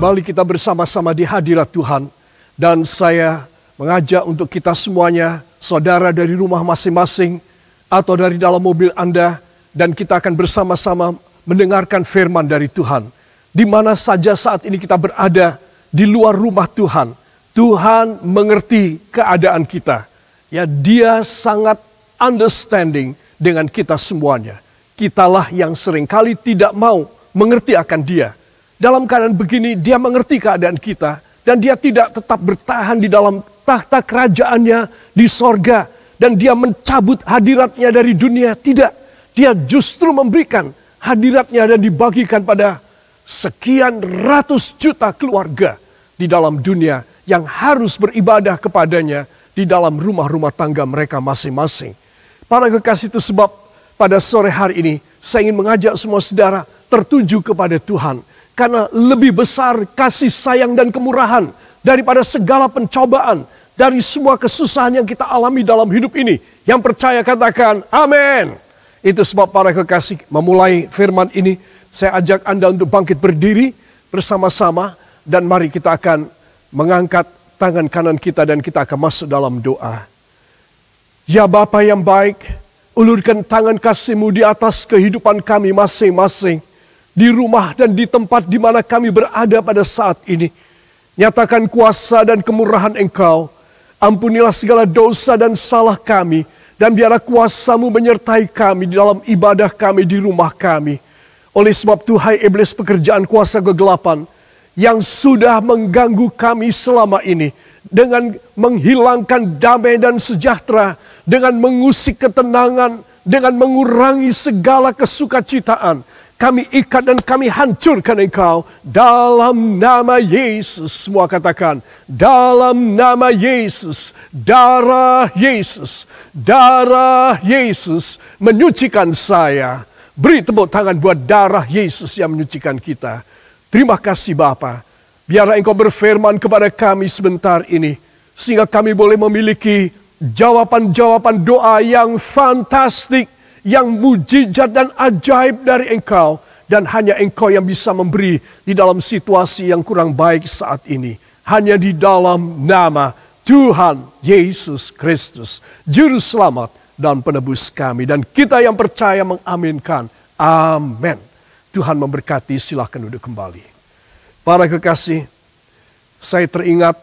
Kembali kita bersama-sama di hadirat Tuhan. Dan saya mengajak untuk kita semuanya, saudara dari rumah masing-masing atau dari dalam mobil Anda, dan kita akan bersama-sama mendengarkan firman dari Tuhan. Di mana saja saat ini kita berada di luar rumah Tuhan, Tuhan mengerti keadaan kita. Ya, Dia sangat understanding dengan kita semuanya. Kitalah yang seringkali tidak mau mengerti akan Dia. Dalam keadaan begini, Dia mengerti keadaan kita. Dan Dia tidak tetap bertahan di dalam tahta kerajaannya di sorga. Dan Dia mencabut hadiratnya dari dunia. Tidak. Dia justru memberikan hadiratnya dan dibagikan pada sekian ratus juta keluarga di dalam dunia yang harus beribadah kepadanya di dalam rumah-rumah tangga mereka masing-masing. Para kekasih, itu sebab pada sore hari ini saya ingin mengajak semua saudara tertuju kepada Tuhan. Karena lebih besar kasih sayang dan kemurahan daripada segala pencobaan, dari semua kesusahan yang kita alami dalam hidup ini. Yang percaya katakan amin. Itu sebab para kekasih, memulai firman ini saya ajak Anda untuk bangkit berdiri bersama-sama. Dan mari kita akan mengangkat tangan kanan kita dan kita akan masuk dalam doa. Ya Bapa yang baik, ulurkan tangan kasih-Mu di atas kehidupan kami masing-masing. Di rumah dan di tempat di mana kami berada pada saat ini. Nyatakan kuasa dan kemurahan Engkau. Ampunilah segala dosa dan salah kami. Dan biarlah kuasa-Mu menyertai kami di dalam ibadah kami di rumah kami. Oleh sebab Tuhai iblis pekerjaan kuasa kegelapan yang sudah mengganggu kami selama ini. Dengan menghilangkan damai dan sejahtera. Dengan mengusik ketenangan. Dengan mengurangi segala kesukacitaan. Kami ikat dan kami hancurkan Engkau dalam nama Yesus. Semua katakan, dalam nama Yesus, darah Yesus, darah Yesus menyucikan saya. Beri tepuk tangan buat darah Yesus yang menyucikan kita. Terima kasih Bapa. Biarlah Engkau berfirman kepada kami sebentar ini, sehingga kami boleh memiliki jawaban-jawaban doa yang fantastik, yang mujizat dan ajaib dari Engkau. Dan hanya Engkau yang bisa memberi di dalam situasi yang kurang baik saat ini. Hanya di dalam nama Tuhan Yesus Kristus, Juru Selamat dan Penebus kami. Dan kita yang percaya mengaminkan. Amin. Tuhan memberkati, silakan duduk kembali. Para kekasih, saya teringat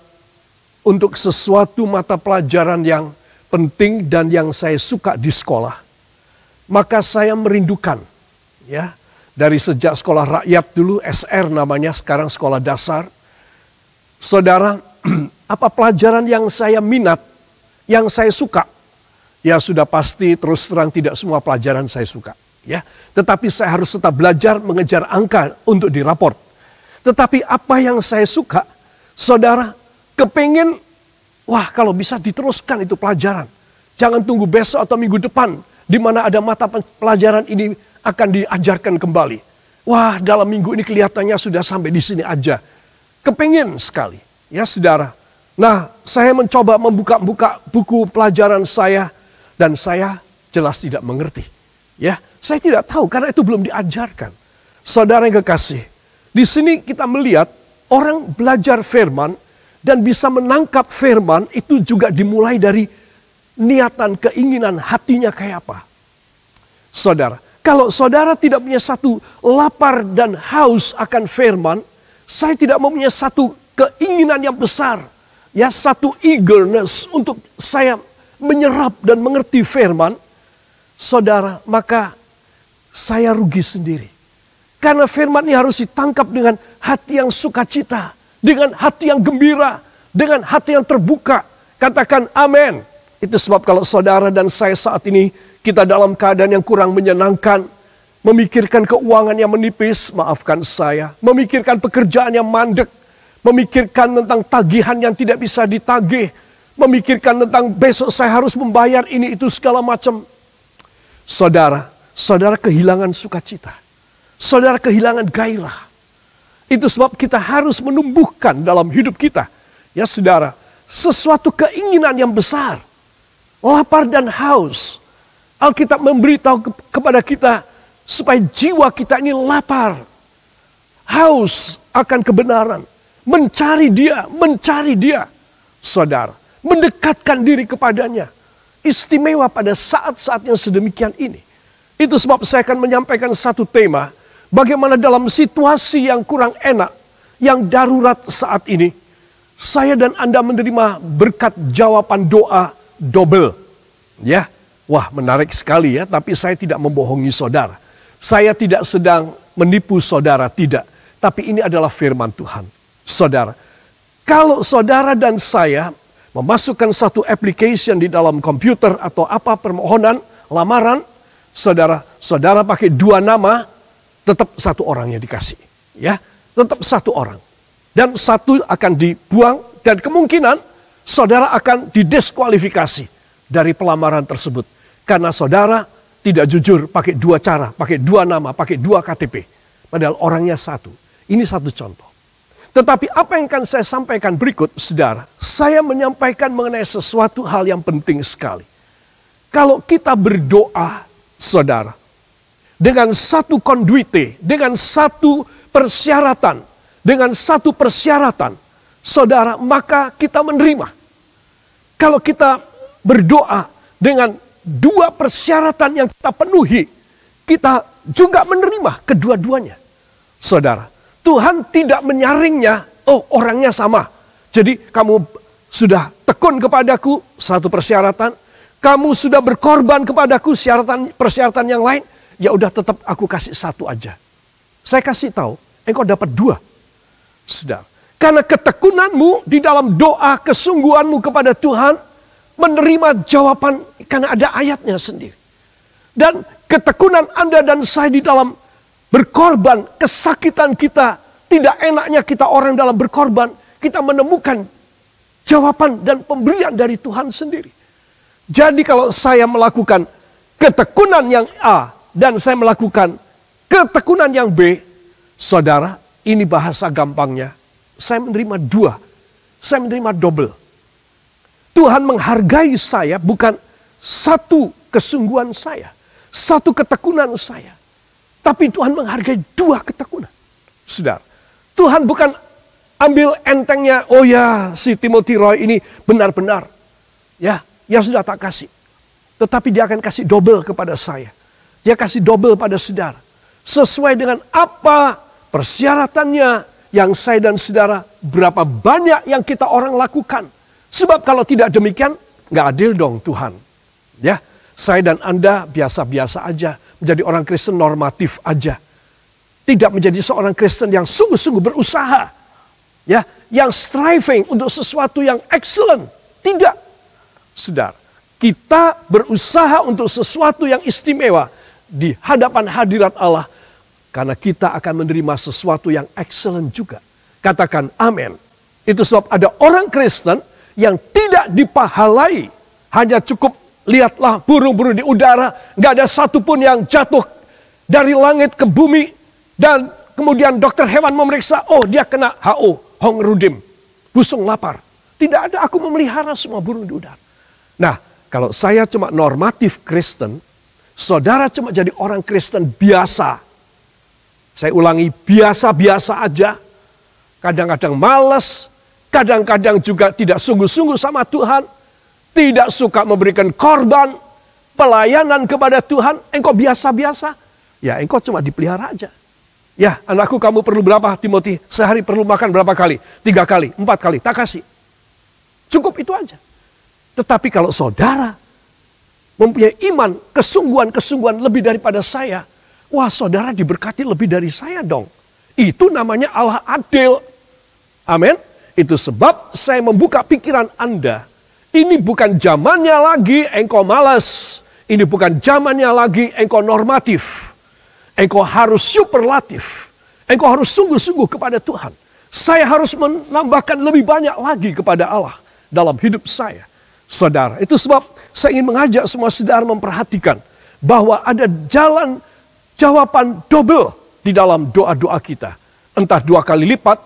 untuk sesuatu mata pelajaran yang penting dan yang saya suka di sekolah. Maka saya merindukan, ya, dari sejak sekolah rakyat dulu, SR namanya, sekarang sekolah dasar. Saudara, apa pelajaran yang saya minat, yang saya suka? Ya sudah pasti terus terang tidak semua pelajaran saya suka. Ya, tetapi saya harus tetap belajar mengejar angka untuk diraport. Tetapi apa yang saya suka, saudara, kepingin, wah kalau bisa diteruskan itu pelajaran. Jangan tunggu besok atau minggu depan, di mana ada mata pelajaran ini akan diajarkan kembali. Wah, dalam minggu ini kelihatannya sudah sampai di sini aja. Kepingin sekali, ya saudara. Nah, saya mencoba membuka buku pelajaran saya, dan saya jelas tidak mengerti. Ya, saya tidak tahu karena itu belum diajarkan. Saudara yang kekasih, di sini kita melihat orang belajar firman dan bisa menangkap firman itu juga dimulai dari niatan, keinginan hatinya kayak apa. Saudara, kalau saudara tidak punya satu lapar dan haus akan firman, saya tidak mempunyai satu keinginan yang besar, ya, satu eagerness untuk saya menyerap dan mengerti firman, saudara, maka saya rugi sendiri. Karena firman ini harus ditangkap dengan hati yang sukacita, dengan hati yang gembira, dengan hati yang terbuka. Katakan amin. Itu sebab kalau saudara dan saya saat ini kita dalam keadaan yang kurang menyenangkan, memikirkan keuangan yang menipis, maafkan saya, memikirkan pekerjaan yang mandek, memikirkan tentang tagihan yang tidak bisa ditagih, memikirkan tentang besok saya harus membayar ini itu segala macam. Saudara kehilangan sukacita. Saudara kehilangan gairah. Itu sebab kita harus menumbuhkan dalam hidup kita, ya saudara, sesuatu keinginan yang besar. Lapar dan haus. Alkitab memberitahu kepada kita supaya jiwa kita ini lapar. haus akan kebenaran, mencari dia, saudara, mendekatkan diri kepadanya. Istimewa pada saat-saat yang sedemikian ini. Itu sebab saya akan menyampaikan satu tema, bagaimana dalam situasi yang kurang enak, yang darurat saat ini, saya dan Anda menerima berkat jawaban doa double. Ya, wah menarik sekali ya, tapi saya tidak membohongi saudara. Saya tidak sedang menipu saudara, tidak. Tapi ini adalah firman Tuhan. Saudara, kalau saudara dan saya memasukkan satu application di dalam komputer atau apa permohonan, lamaran, saudara pakai 2 nama, tetap 1 orang yang dikasih. Ya, tetap 1 orang. Dan 1 akan dibuang dan kemungkinan saudara akan didiskualifikasi dari pelamaran tersebut. Karena saudara tidak jujur pakai 2 cara, pakai 2 nama, pakai 2 KTP. Padahal orangnya 1. Ini satu contoh. Tetapi apa yang akan saya sampaikan berikut, saudara. Saya menyampaikan mengenai sesuatu hal yang penting sekali. Kalau kita berdoa, saudara, dengan satu konduite, dengan satu persyaratan, saudara, maka kita menerima. Kalau kita berdoa dengan 2 persyaratan yang kita penuhi, kita juga menerima kedua-duanya. Saudara, Tuhan tidak menyaringnya, oh orangnya sama. Jadi kamu sudah tekun kepadaku, satu persyaratan. Kamu sudah berkorban kepadaku, persyaratan yang lain. Ya udah tetap aku kasih 1 aja. Saya kasih tahu, engkau dapat 2. Saudara, karena ketekunanmu di dalam doa, kesungguhanmu kepada Tuhan, menerima jawaban karena ada ayatnya sendiri. Dan ketekunan Anda dan saya di dalam berkorban, kesakitan kita, tidak enaknya kita orang dalam berkorban, kita menemukan jawaban dan pemberian dari Tuhan sendiri. Jadi kalau saya melakukan ketekunan yang A dan saya melakukan ketekunan yang B, saudara, ini bahasa gampangnya, saya menerima 2, saya menerima double. Tuhan menghargai saya bukan 1 kesungguhan saya, 1 ketekunan saya. Tapi Tuhan menghargai 2 ketekunan. Saudara, Tuhan bukan ambil entengnya, oh ya si Timothy Roy ini benar-benar. Ya sudah tak kasih. Tetapi dia akan kasih double kepada saya. Dia kasih double pada saudara. Sesuai dengan apa persyaratannya yang saya dan saudara, berapa banyak yang kita orang lakukan. Sebab kalau tidak demikian, gak adil dong Tuhan. Ya, saya dan Anda biasa-biasa aja. Menjadi orang Kristen normatif aja. Tidak menjadi seorang Kristen yang sungguh-sungguh berusaha. Ya, yang striving untuk sesuatu yang excellent. Tidak. Saudara, kita berusaha untuk sesuatu yang istimewa di hadapan hadirat Allah. Karena kita akan menerima sesuatu yang excellent juga. Katakan amin. Itu sebab ada orang Kristen yang tidak dipahalai. Hanya cukup lihatlah burung-burung di udara, gak ada satupun yang jatuh dari langit ke bumi. Dan kemudian dokter hewan memeriksa, oh dia kena HO, Hongrudim, busung lapar. Tidak ada, aku memelihara semua burung di udara. Nah, kalau saya cuma normatif Kristen, saudara cuma jadi orang Kristen biasa. Saya ulangi, biasa-biasa aja. Kadang-kadang malas, kadang-kadang juga tidak sungguh-sungguh sama Tuhan. Tidak suka memberikan korban, pelayanan kepada Tuhan, engkau biasa-biasa. Ya engkau cuma dipelihara aja. Ya anakku kamu perlu berapa Timothy? Sehari perlu makan berapa kali? 3 kali, 4 kali, tak kasih. Cukup itu aja. Tetapi kalau saudara mempunyai iman, kesungguhan-kesungguhan lebih daripada saya. Wah saudara diberkati lebih dari saya dong. Itu namanya Allah adil. Amin. Itu sebab saya membuka pikiran Anda. Ini bukan zamannya lagi engkau malas. Ini bukan zamannya lagi engkau normatif. Engkau harus superlatif. Engkau harus sungguh-sungguh kepada Tuhan. Saya harus menambahkan lebih banyak lagi kepada Allah dalam hidup saya. Saudara, itu sebab saya ingin mengajak semua saudara memperhatikan bahwa ada jalan jawaban double di dalam doa-doa kita. Entah 2 kali lipat,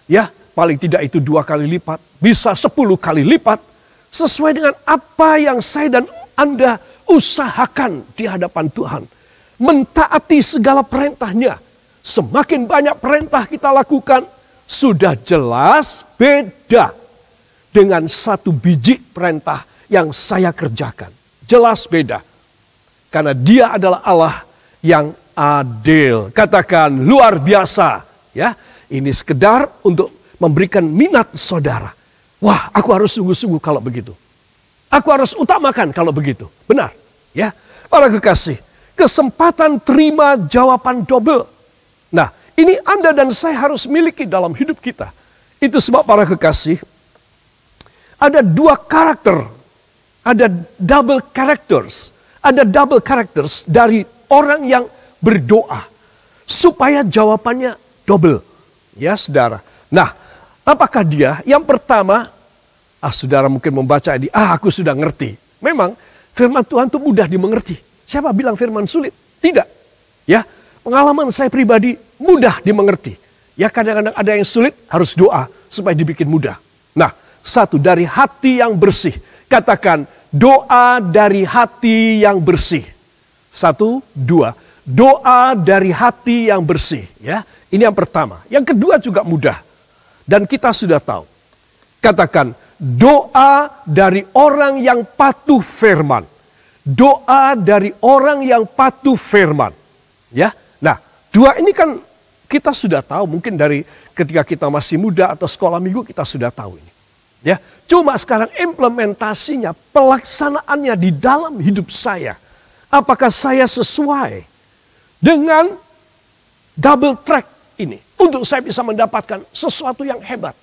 ya paling tidak itu 2 kali lipat. Bisa 10 kali lipat. Sesuai dengan apa yang saya dan Anda usahakan di hadapan Tuhan. Mentaati segala perintahnya. semakin banyak perintah kita lakukan, sudah jelas beda dengan satu biji perintah yang saya kerjakan. Jelas beda. Karena Dia adalah Allah yang adil. Katakan luar biasa. Ya, ini sekedar untuk memberikan minat saudara. Wah, aku harus sungguh-sungguh kalau begitu. Aku harus utamakan kalau begitu. Benar. Ya, para kekasih, kesempatan terima jawaban double. Nah, ini Anda dan saya harus miliki dalam hidup kita. Itu sebab para kekasih, ada dua karakter. Ada double characters. Ada double characters dari orang yang berdoa. Supaya jawabannya double. Ya, saudara. Nah, apakah dia? Yang pertama, saudara mungkin membaca ini, aku sudah ngerti. Memang firman Tuhan itu mudah dimengerti. Siapa bilang firman sulit? Tidak. Ya, pengalaman saya pribadi mudah dimengerti. Ya, kadang-kadang ada yang sulit, harus doa supaya dibikin mudah. Nah, satu, dari hati yang bersih. Katakan, doa dari hati yang bersih. Satu, dua. Doa dari hati yang bersih. Ya, ini yang pertama. Yang kedua juga mudah. Dan kita sudah tahu. Katakan, doa dari orang yang patuh firman. Doa dari orang yang patuh firman. Ya. Nah, dua ini kan kita sudah tahu, mungkin dari ketika kita masih muda atau sekolah minggu kita sudah tahu ini. Ya, cuma sekarang implementasinya, pelaksanaannya di dalam hidup saya. Apakah saya sesuai dengan double track ini untuk saya bisa mendapatkan sesuatu yang hebat?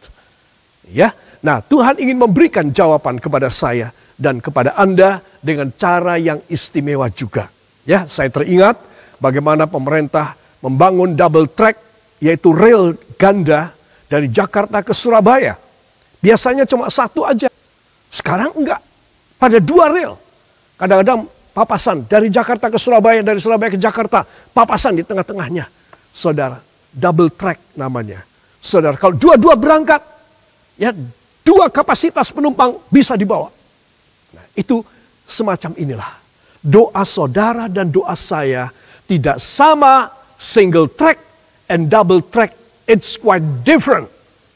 Ya. Nah, Tuhan ingin memberikan jawaban kepada saya dan kepada Anda dengan cara yang istimewa juga. Ya, saya teringat bagaimana pemerintah membangun double track, yaitu rel ganda dari Jakarta ke Surabaya. Biasanya cuma satu aja. Sekarang enggak. Pada dua rel. Kadang-kadang papasan dari Jakarta ke Surabaya, dari Surabaya ke Jakarta, papasan di tengah-tengahnya. Saudara, double track namanya. Saudara, kalau dua-dua berangkat, ya, dua kapasitas penumpang bisa dibawa. Nah, itu semacam inilah. Doa saudara dan doa saya tidak sama, single track and double track. It's quite different.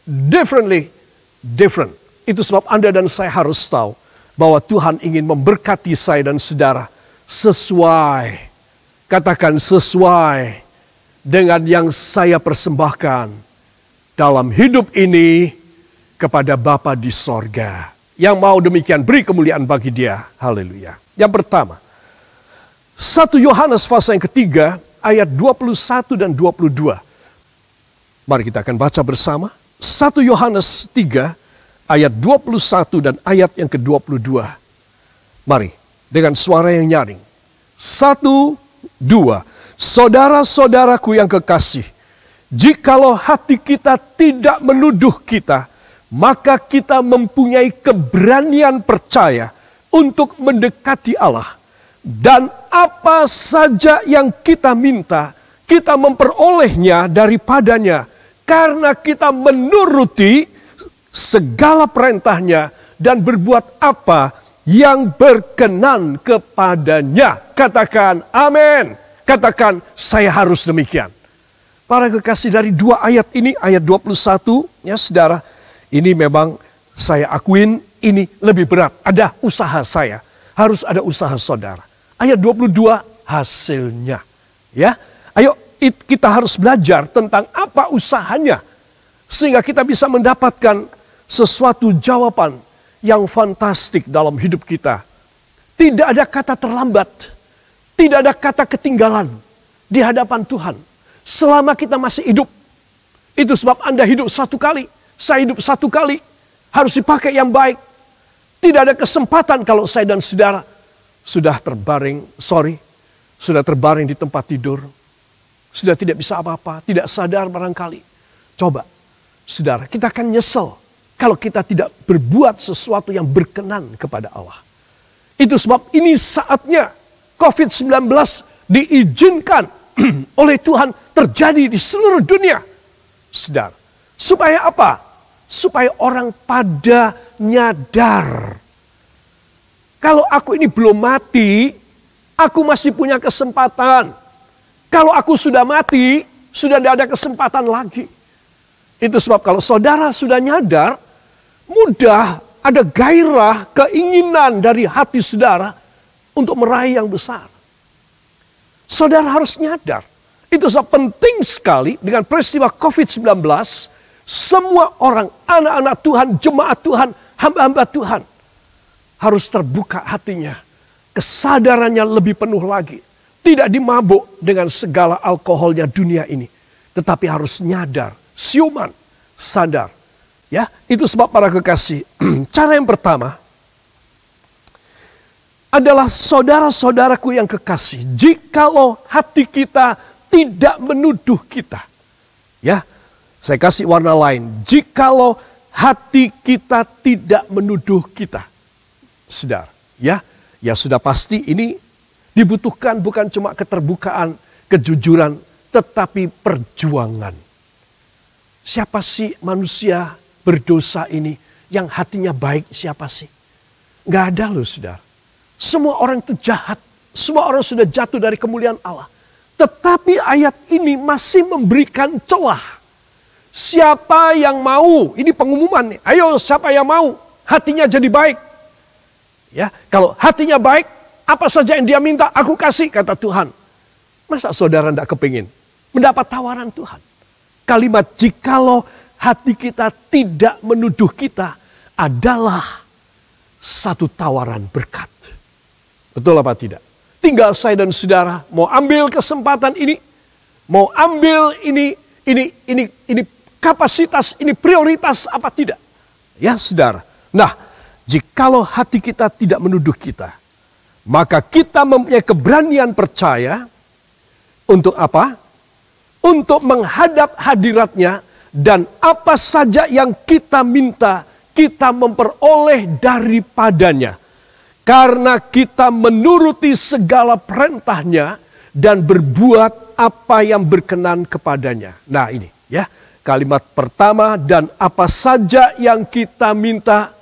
Different. Itu sebab Anda dan saya harus tahu bahwa Tuhan ingin memberkati saya dan saudara sesuai. Katakan sesuai dengan yang saya persembahkan dalam hidup ini kepada Bapa di sorga. Yang mau demikian, beri kemuliaan bagi Dia. Haleluya. Yang pertama, 1 Yohanes pasal yang ketiga, ayat 21 dan 22. Mari kita akan baca bersama. 1 Yohanes 3, ayat 21 dan ayat yang ke-22. Mari, dengan suara yang nyaring. 1, 2. Saudara-saudaraku yang kekasih, jikalau hati kita tidak menuduh kita, maka kita mempunyai keberanian percaya untuk mendekati Allah. Dan apa saja yang kita minta, kita memperolehnya daripadanya. Karena kita menuruti segala perintahnya dan berbuat apa yang berkenan kepadanya. Katakan amin. Katakan saya harus demikian. Para kekasih, dari dua ayat ini, ayat 21, ya saudara, ini memang saya akuin ini lebih berat. Ada usaha saya. Harus ada usaha saudara. Ayat 22 hasilnya. Ya, ayo kita harus belajar tentang apa usahanya. Sehingga kita bisa mendapatkan sesuatu jawaban yang fantastik dalam hidup kita. Tidak ada kata terlambat. Tidak ada kata ketinggalan di hadapan Tuhan. Selama kita masih hidup. Itu sebab Anda hidup satu kali. Saya hidup satu kali. Harus dipakai yang baik. Tidak ada kesempatan kalau saya dan saudara sudah terbaring di tempat tidur. Sudah tidak bisa apa-apa, tidak sadar barangkali. Coba, saudara, kita akan nyesel kalau kita tidak berbuat sesuatu yang berkenan kepada Allah. Itu sebab ini saatnya COVID-19 diizinkan oleh Tuhan terjadi di seluruh dunia. Saudara, supaya apa? Supaya orang pada nyadar. Kalau aku ini belum mati, aku masih punya kesempatan. Kalau aku sudah mati, Sudah tidak ada kesempatan lagi. Itu sebab kalau saudara sudah nyadar, mudah ada gairah, keinginan dari hati saudara untuk meraih yang besar. Saudara harus nyadar. Itu sebab penting sekali dengan peristiwa COVID-19, semua orang, anak-anak Tuhan, jemaat Tuhan, hamba-hamba Tuhan, harus terbuka hatinya. Kesadarannya lebih penuh lagi. Tidak dimabuk dengan segala alkoholnya dunia ini. Tetapi harus nyadar, siuman, sadar. Ya, itu sebab para kekasih. Cara yang pertama adalah saudara-saudaraku yang kekasih. Jikalau hati kita tidak menuduh kita. Ya, saya kasih warna lain. Jikalau hati kita tidak menuduh kita. Saudara, ya sudah pasti ini dibutuhkan bukan cuma keterbukaan, kejujuran, tetapi perjuangan. Siapa sih manusia berdosa ini yang hatinya baik, siapa sih? Gak ada loh saudara. Semua orang itu jahat. Semua orang sudah jatuh dari kemuliaan Allah. Tetapi ayat ini masih memberikan celah. Siapa yang mau, ini pengumuman nih. Ayo siapa yang mau hatinya jadi baik. Ya, kalau hatinya baik, apa saja yang dia minta aku kasih, kata Tuhan. Masa saudara tidak kepingin mendapat tawaran Tuhan? Kalimat jikalau hati kita tidak menuduh kita adalah satu tawaran berkat. Betul apa tidak? Tinggal saya dan saudara mau ambil kesempatan ini, mau ambil ini kapasitas, ini prioritas apa tidak? Ya saudara. Nah, jikalau hati kita tidak menuduh kita, maka kita mempunyai keberanian percaya untuk apa? Untuk menghadap hadiratnya dan apa saja yang kita minta, kita memperoleh daripadanya. Karena kita menuruti segala perintahnya dan berbuat apa yang berkenan kepadanya. Nah ini ya, kalimat pertama, dan apa saja yang kita minta,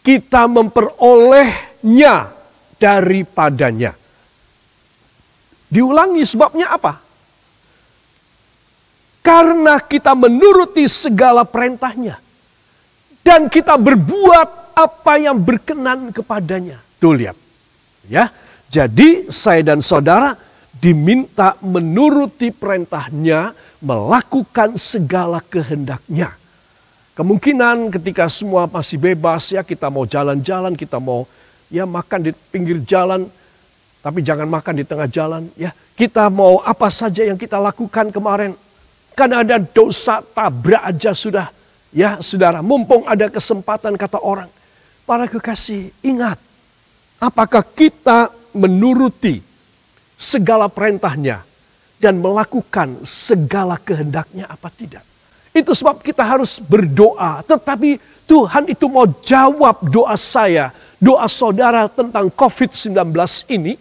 kita memperolehnya daripadanya. Diulangi sebabnya apa? Karena kita menuruti segala perintahnya. Dan kita berbuat apa yang berkenan kepadanya. Tuh lihat. Ya, jadi saya dan saudara diminta menuruti perintahnya, melakukan segala kehendaknya. Kemungkinan ketika semua masih bebas ya, kita mau jalan-jalan, kita mau ya makan di pinggir jalan, tapi jangan makan di tengah jalan ya. Kita mau apa saja yang kita lakukan kemarin. Karena ada dosa, tabrak aja sudah. Ya saudara, mumpung ada kesempatan, kata orang. Para kekasih, ingat. Apakah kita menuruti segala perintahnya dan melakukan segala kehendaknya apa tidak? Itu sebab kita harus berdoa. Tetapi Tuhan itu mau jawab doa saya, doa saudara tentang COVID-19 ini.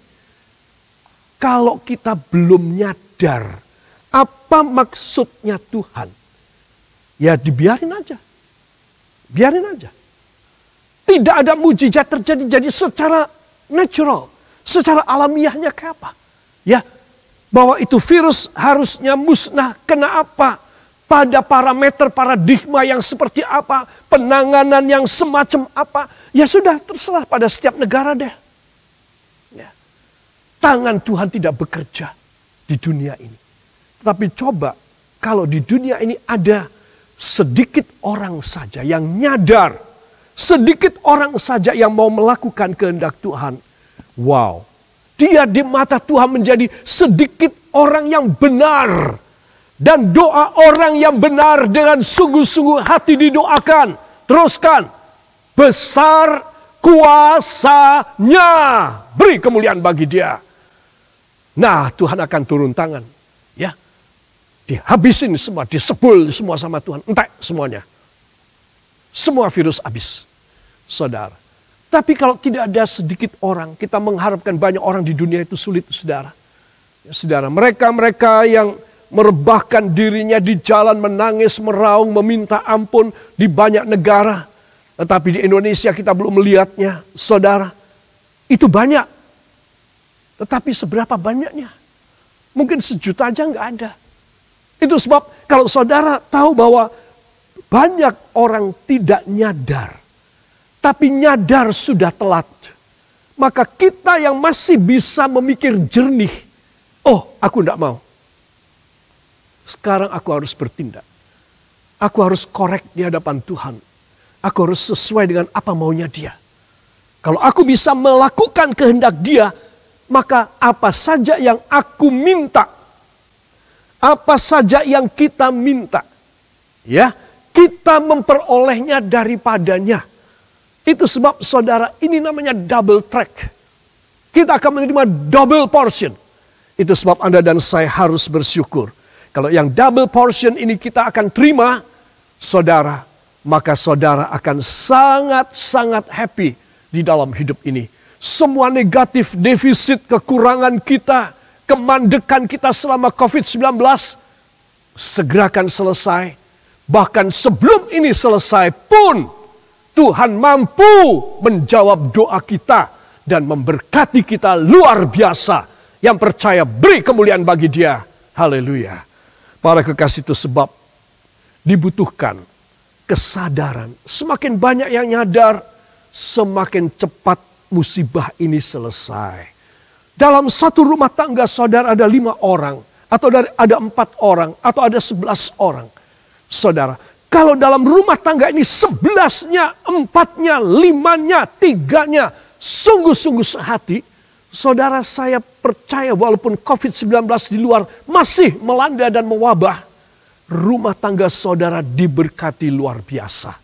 Kalau kita belum nyadar apa maksudnya Tuhan, ya dibiarin aja. Biarin aja. Tidak ada mujizat terjadi. Jadi secara natural, secara alamiahnya kayak apa? Ya, bahwa itu virus harusnya musnah. Kenapa? Pada parameter paradigma yang seperti apa? Penanganan yang semacam apa? Ya sudah, terserah pada setiap negara deh. Ya. Tangan Tuhan tidak bekerja di dunia ini. Tapi coba kalau di dunia ini ada sedikit orang saja yang nyadar, sedikit orang saja yang mau melakukan kehendak Tuhan. Wow, dia di mata Tuhan menjadi sedikit orang yang benar. Dan doa orang yang benar dengan sungguh-sungguh hati didoakan. Teruskan, besar kuasanya, beri kemuliaan bagi dia. Nah, Tuhan akan turun tangan. Ya, dihabisin semua, disebul semua sama Tuhan. Entek semuanya. Semua virus habis. Saudara. Tapi kalau tidak ada sedikit orang, kita mengharapkan banyak orang di dunia itu sulit, saudara. Ya, saudara, mereka yang merebahkan dirinya di jalan, menangis, meraung, meminta ampun di banyak negara. Tetapi di Indonesia kita belum melihatnya, saudara. Itu banyak. Tetapi seberapa banyaknya? Mungkin 1 juta aja nggak ada. Itu sebab kalau saudara tahu bahwa banyak orang tidak nyadar, tapi nyadar sudah telat. Maka kita yang masih bisa memikir jernih, oh aku tidak mau. Sekarang aku harus bertindak. Aku harus korek di hadapan Tuhan. Aku harus sesuai dengan apa maunya Dia. Kalau aku bisa melakukan kehendak Dia, maka apa saja yang aku minta, apa saja yang kita minta, ya, kita memperolehnya daripadanya. Itu sebab saudara, ini namanya double track. Kita akan menerima double portion. Itu sebab Anda dan saya harus bersyukur. Kalau yang double portion ini kita akan terima, saudara, maka saudara akan sangat-sangat happy di dalam hidup ini. Semua negatif, defisit, kekurangan kita, kemandekan kita selama COVID-19, segera akan selesai. Bahkan sebelum ini selesai pun, Tuhan mampu menjawab doa kita dan memberkati kita luar biasa. Yang percaya beri kemuliaan bagi Dia. Haleluya. Para kekasih, itu sebab dibutuhkan kesadaran. Semakin banyak yang nyadar, semakin cepat musibah ini selesai. Dalam satu rumah tangga saudara ada 5 orang, atau ada 4 orang, atau ada 11 orang. Saudara, kalau dalam rumah tangga ini 11-nya, 4-nya, 5-nya, 3-nya sungguh-sungguh sehati, saudara, saya percaya walaupun COVID-19 di luar masih melanda dan mewabah, rumah tangga saudara diberkati luar biasa.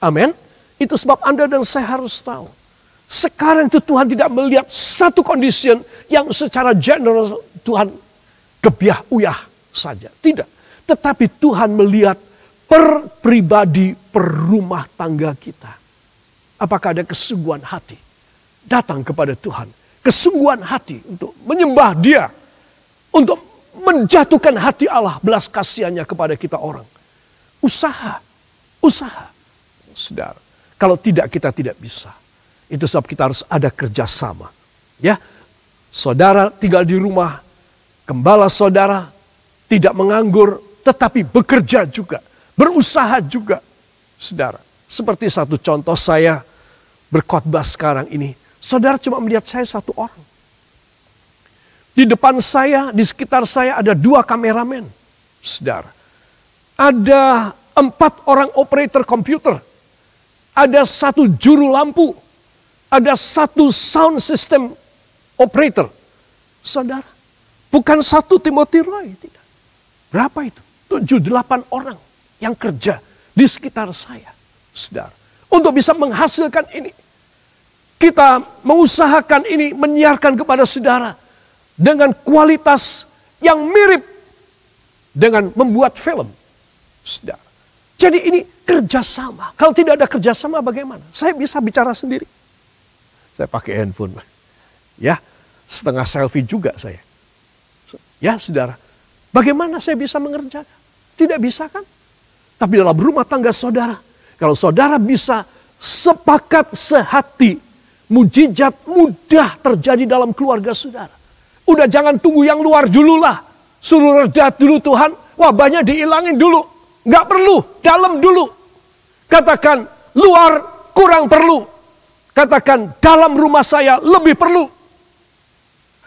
Amin. Itu sebab Anda dan saya harus tahu. Sekarang itu Tuhan tidak melihat satu condition yang secara general Tuhan gebiah uyah saja. Tidak. Tetapi Tuhan melihat per pribadi, per rumah tangga kita. Apakah ada kesungguhan hati datang kepada Tuhan. Kesungguhan hati untuk menyembah Dia. Untuk menjatuhkan hati Allah, belas kasihannya kepada kita orang. Usaha. Saudara, kalau tidak kita tidak bisa. Itu sebab kita harus ada kerjasama. Ya, saudara tinggal di rumah, gembala saudara tidak menganggur, tetapi bekerja juga, berusaha juga. Saudara, seperti satu contoh saya berkhotbah sekarang ini, saudara cuma melihat saya 1 orang. Di depan saya, di sekitar saya ada 2 kameramen. Saudara, ada 4 orang operator komputer, ada 1 juru lampu, ada 1 sound system operator. Saudara, bukan 1 Timothy Roy, tidak. Berapa itu? 7-8 orang yang kerja di sekitar saya. Saudara, untuk bisa menghasilkan ini, kita mengusahakan ini, menyiarkan kepada saudara dengan kualitas yang mirip dengan membuat film. Saudara, jadi ini kerjasama. Kalau tidak ada kerjasama bagaimana? Saya bisa bicara sendiri. Saya pakai handphone. Ya, setengah selfie juga saya. Ya, saudara. Bagaimana saya bisa mengerjakan? Tidak bisa kan? Tapi dalam rumah tangga saudara, kalau saudara bisa sepakat sehati, mujizat mudah terjadi dalam keluarga saudara. Udah jangan tunggu yang luar dulu lah. Suruh reda dulu Tuhan, wabahnya dihilangin dulu. Nggak perlu, dalam dulu. Katakan luar kurang perlu. Katakan dalam rumah saya lebih perlu.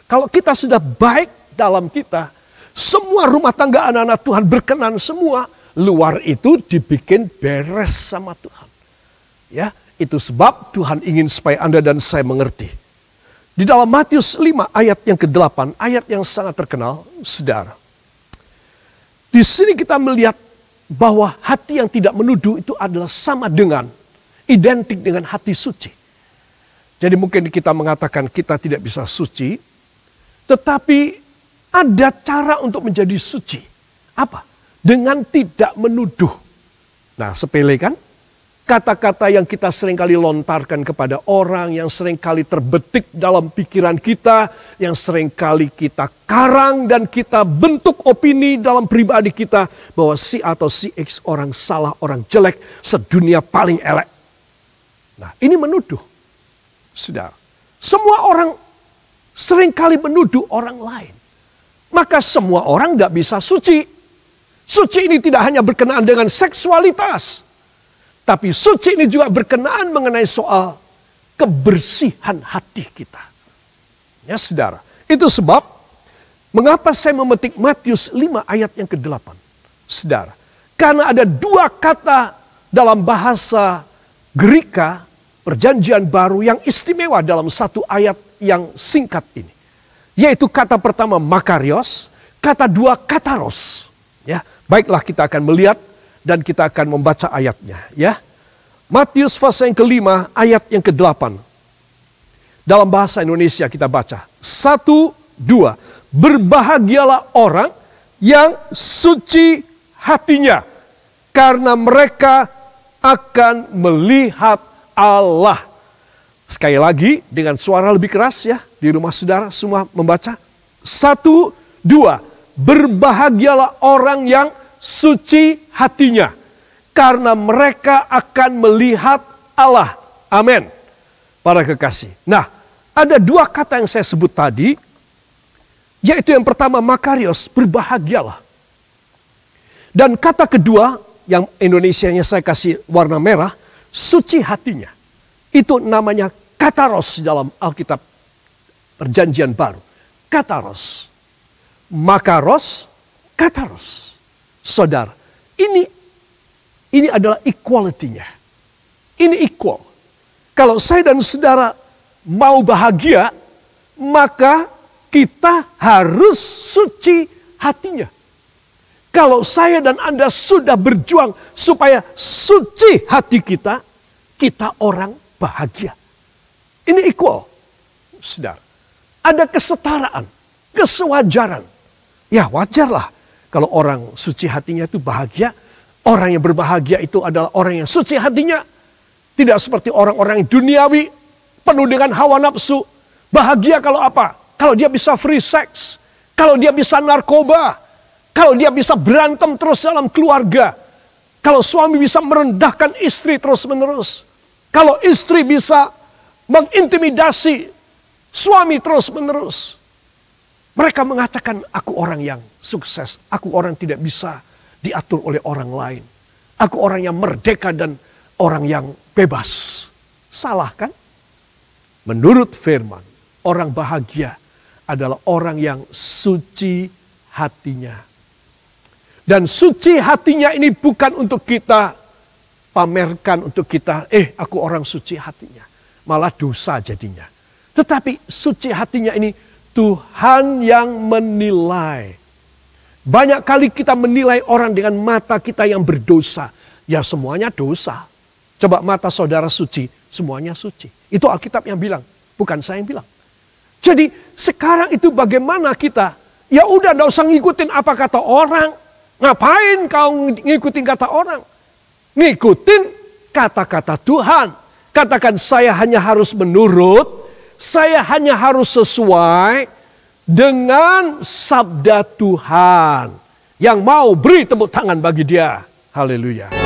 Kalau kita sudah baik dalam kita, semua rumah tangga anak-anak Tuhan berkenan semua. Luar itu dibikin beres sama Tuhan. Ya, itu sebab Tuhan ingin supaya Anda dan saya mengerti. Di dalam Matius 5 ayat yang ke-8, ayat yang sangat terkenal, saudara. Di sini kita melihat bahwa hati yang tidak menuduh itu adalah sama dengan, identik dengan hati suci. Jadi mungkin kita mengatakan kita tidak bisa suci, tetapi ada cara untuk menjadi suci. Apa? Dengan tidak menuduh. Nah, sepele kan? Kata-kata yang kita seringkali lontarkan kepada orang, yang seringkali terbetik dalam pikiran kita, yang seringkali kita karang dan kita bentuk opini dalam pribadi kita, bahwa si atau si X orang salah, orang jelek, sedunia paling elek. Nah, ini menuduh. Saudara, semua orang seringkali menuduh orang lain. Maka semua orang gak bisa suci. Suci ini tidak hanya berkenaan dengan seksualitas, tapi suci ini juga berkenaan mengenai soal kebersihan hati kita. Ya saudara, itu sebab mengapa saya memetik Matius 5 ayat yang ke-8. Saudara, karena ada dua kata dalam bahasa Gerika Perjanjian Baru yang istimewa dalam satu ayat yang singkat ini. Yaitu kata pertama makarios, kata dua kataros. Ya, baiklah kita akan melihat dan kita akan membaca ayatnya. Ya, Matius pasal yang ke-5 ayat yang ke-8. Dalam bahasa Indonesia kita baca. 1, 2. Berbahagialah orang yang suci hatinya, karena mereka akan melihat Allah. Sekali lagi dengan suara lebih keras ya, di rumah saudara semua membaca. 1, 2. Berbahagialah orang yang suci hatinya, karena mereka akan melihat Allah. Amin. Para kekasih. Nah, ada dua kata yang saya sebut tadi, yaitu yang pertama makarios, berbahagialah. Dan kata kedua, yang Indonesianya saya kasih warna merah, suci hatinya. Itu namanya kataros dalam Alkitab Perjanjian Baru. Kataros. Makaros, kataros. Saudara, ini adalah equality-nya. Ini equal. Kalau saya dan saudara mau bahagia, maka kita harus suci hatinya. Kalau saya dan Anda sudah berjuang supaya suci hati kita, kita orang bahagia. Ini equal, saudara. Ada kesetaraan, kesewajaran. Ya wajarlah kalau orang suci hatinya itu bahagia. Orang yang berbahagia itu adalah orang yang suci hatinya. Tidak seperti orang-orang yang duniawi, penuh dengan hawa nafsu. Bahagia kalau apa? Kalau dia bisa free sex. Kalau dia bisa narkoba. Kalau dia bisa berantem terus dalam keluarga. Kalau suami bisa merendahkan istri terus menerus. Kalau istri bisa mengintimidasi suami terus menerus. Mereka mengatakan, aku orang yang sukses. Aku orang tidak bisa diatur oleh orang lain. Aku orang yang merdeka dan orang yang bebas. Salah kan? Menurut firman, orang bahagia adalah orang yang suci hatinya. Dan suci hatinya ini bukan untuk kita pamerkan, untuk kita, aku orang suci hatinya. Malah dosa jadinya. Tetapi suci hatinya ini Tuhan yang menilai. Banyak kali kita menilai orang dengan mata kita yang berdosa. Ya semuanya dosa. Coba mata saudara suci, semuanya suci. Itu Alkitab yang bilang, bukan saya yang bilang. Jadi sekarang itu bagaimana kita, ya udah gak usah ngikutin apa kata orang. Ngapain kau ngikutin kata orang? Ngikutin kata-kata Tuhan. Katakan saya hanya harus menurut, saya hanya harus sesuai dengan sabda Tuhan. Yang mau beri tepuk tangan bagi dia. Haleluya.